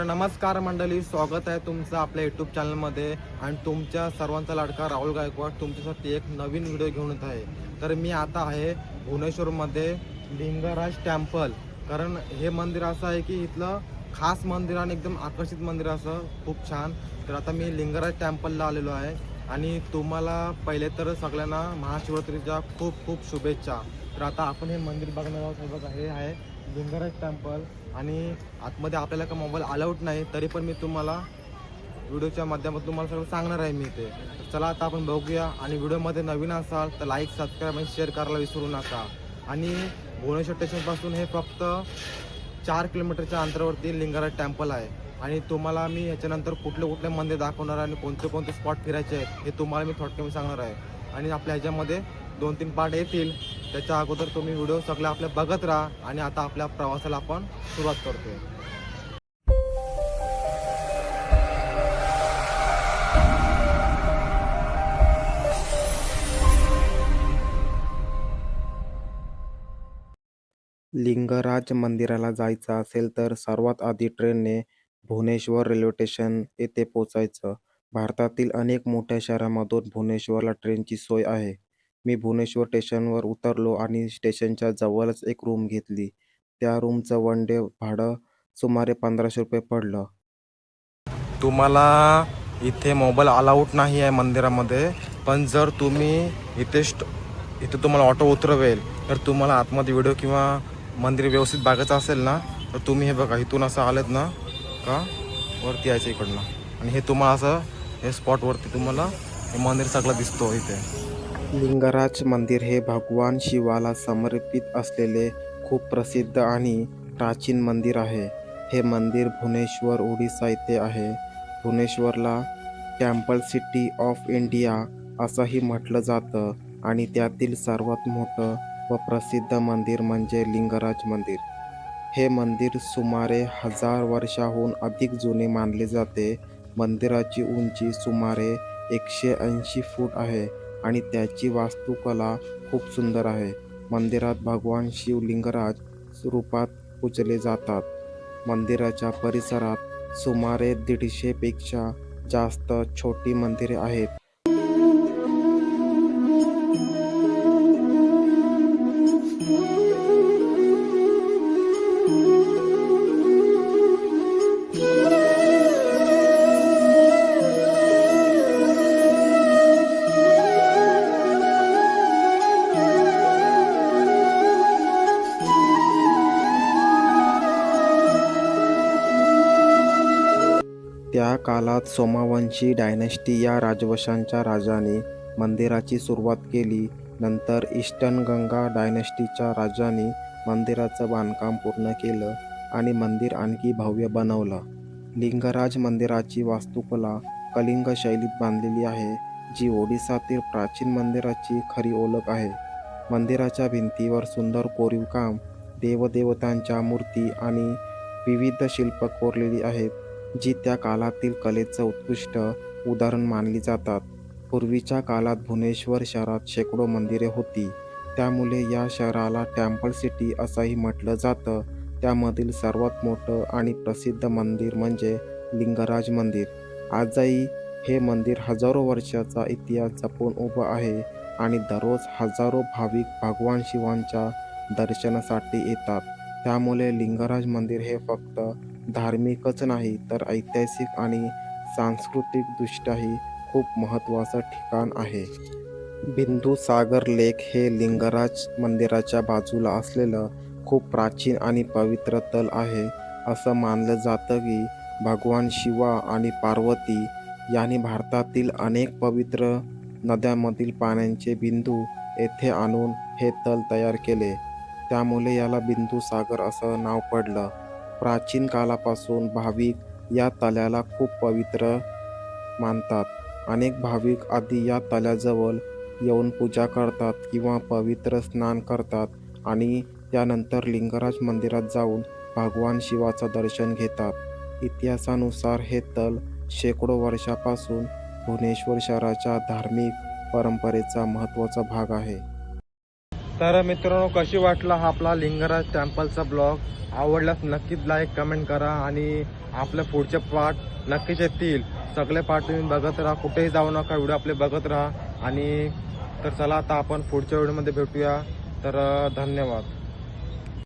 नमस्कार मंडळी, स्वागत आहे तुमचं आपल्या यूट्यूब चॅनलमध्ये. आणि तुमच्या सर्वांचा लाडका राहुल गायकवाड तुमच्यासाठी एक नवीन व्हिडिओ घेऊन येत आहे. तर मी आता आहे भुवनेश्वरमध्ये लिंगराज टेम्पल. कारण हे मंदिर असं आहे की इथलं खास मंदिर आणि एकदम आकर्षित मंदिर असं खूप छान. तर आता मी लिंगराज टेम्पलला आलेलो आहे आणि तुम्हाला पहिले तर सगळ्यांना महाशिवरात्रीच्या खूप खूप शुभेच्छा. तर आता आपण हे मंदिर बघणार आहोत. हे बघा, हे आहे लिंगराज टेम्पल आणि आतमध्ये आपल्याला का मोबाईल अलाउड नाही, तरी पण मी तुम्हाला व्हिडिओच्या माध्यमातून तुम्हाला सगळं सांगणार आहे मी ते. तर चला आता आपण बघूया. आणि व्हिडिओमध्ये नवीन असाल तर लाईक, सबस्क्राईब आणि शेअर करायला विसरू नका. आणि भुवनेश्वर स्टेशनपासून हे फक्त 4 किलोमीटरच्या अंतरावरती लिंगराज टेम्पल आहे. आणि तुम्हाला मी ह्याच्यानंतर कुठले कुठले मंदिर दाखवणार आणि कोणते कोणते स्पॉट फिरायचे आहेत हे तुम्हाला मी थोडक्यात सांगणार आहे. आणि आपल्या ह्याच्यामध्ये 2-3 पार्ट येतील. त्याच्या अगोदर तुम्ही व्हिडिओ सगळे आपले बघत राहा. आणि आता आपल्या प्रवासाला आपण सुरुवात करतोय. लिंगराज मंदिराला जायचं असेल तर सर्वात आधी ट्रेनने भुवनेश्वर रेल्वे स्टेशन येथे पोचायचं. भारतातील अनेक मोठ्या शहरांमधून भुवनेश्वरला ट्रेनची सोय आहे. मी भुवनेश्वर स्टेशनवर उतरलो आणि स्टेशनच्या जवळच एक रूम घेतली. त्या रूमचं वन डे भाडं सुमारे 1500 रुपये पडलं. तुम्हाला इथे मोबाईल अलाउड नाही आहे मंदिरामध्ये, पण जर तुम्ही इथे तुम्हाला ऑटो उतरवेल तर तुम्हाला आतमध्ये व्हिडिओ किंवा मंदिर व्यवस्थित बघायचं असेल ना, तर तुम्ही हे बघा, इथून असं आलेत ना का वरती यायचं इकडनं. आणि हे तुम्हाला असं हे स्पॉटवरती तुम्हाला हे मंदिर सगळं दिसतो इथे. लिंगराज मंदिर हे भगवान शिवाला समर्पित असलेले खूप प्रसिद्ध आणि प्राचीन मंदिर आहे. हे मंदिर भुवनेश्वर, ओडिसा येथे आहे. भुवनेश्वरला टेम्पल सिटी ऑफ इंडिया असंही म्हटलं जातं आणि त्यातील सर्वात मोठं व प्रसिद्ध मंदिर म्हणजे लिंगराज मंदिर. हे मंदिर सुमारे 1000 वर्षाहून अधिक जुने मानले जाते. मंदिराची उंची सुमारे 180 फूट आहे आणि त्याची वास्तुकला खूप सुंदर आहे. मंदिरात भगवान शिव लिंगराज रूपात पूजले जातात. मंदिराच्या परिसरात सुमारे 150 पेक्षा जास्त छोटी मंदिरे आहेत. त्या काळात सोमावंशी डायनेस्टी या राजवंशाच्या राजाने मंदिराची सुरुवात केली. नंतर ईस्टर्न गंगा डायनेस्टीच्या राजांनी मंदिराचं बांधकाम पूर्ण केलं आणि मंदिर आणखी भव्य बनवलं. लिंगराज मंदिराची वास्तुकला कलिंग शैलीत बांधलेली आहे, जी ओडिसातील प्राचीन मंदिराची खरी ओळख आहे. मंदिराच्या भिंतीवर सुंदर कोरीवकाम, देवदेवतांच्या मूर्ती आणि विविध शिल्प कोरलेली आहेत, जी त्या काळातील कलेचं उत्कृष्ट उदाहरण मानली जातात. पूर्वीच्या काळात भुवनेश्वर शहरात शेकडो मंदिरे होती, त्यामुळे या शहराला टेम्पल सिटी असंही म्हटलं जातं. त्यामधील सर्वात मोठं आणि प्रसिद्ध मंदिर म्हणजे लिंगराज मंदिर. आजही हे मंदिर हजारो वर्षाचा इतिहास जपून उभं आहे आणि दररोज हजारो भाविक भगवान शिवांच्या दर्शनासाठी येतात. त्यामुळे लिंगराज मंदिर हे फक्त धार्मिकच नाही तर ऐतिहासिक आणि सांस्कृतिकदृष्ट्याही खूप महत्त्वाचं ठिकाण आहे. बिंदुसागर लेक हे लिंगराज मंदिराच्या बाजूला असलेलं खूप प्राचीन आणि पवित्र तल आहे. असं मानलं जातं की भगवान शिवा आणि पार्वती यांनी भारतातील अनेक पवित्र नद्यांमधील पाण्याचे बिंदू येथे आणून हे तल तयार केले. त्यामुळे याला बिंदुसागर असं नाव पडलं. प्राचीन काळापासून भाविक या तळ्याला खूप पवित्र मानतात. अनेक भाविक आधी या तळ्याजवळ येऊन पूजा करतात किंवा पवित्र स्नान करतात आणि त्यानंतर लिंगराज मंदिरात जाऊन भगवान शिवाचं दर्शन घेतात. इतिहासानुसार हे तल शेकडो वर्षापासून भुवनेश्वर शहराच्या धार्मिक परंपरेचा महत्त्वाचा भाग आहे. तर मित्रांनो, कशी वाटला हा आपला लिंगराज टेम्पलचा ब्लॉग? आवडल्यास नक्कीच लाईक, कमेंट करा आणि आपल्या पुढचे पार्ट नक्कीच येतील. सगळे पार्ट तुम्ही बघत राहा, कुठेही जाऊ नका, व्हिडिओ आपले बघत राहा. आणि तर चला आता आपण पुढच्या व्हिडिओमध्ये भेटूया. तर धन्यवाद.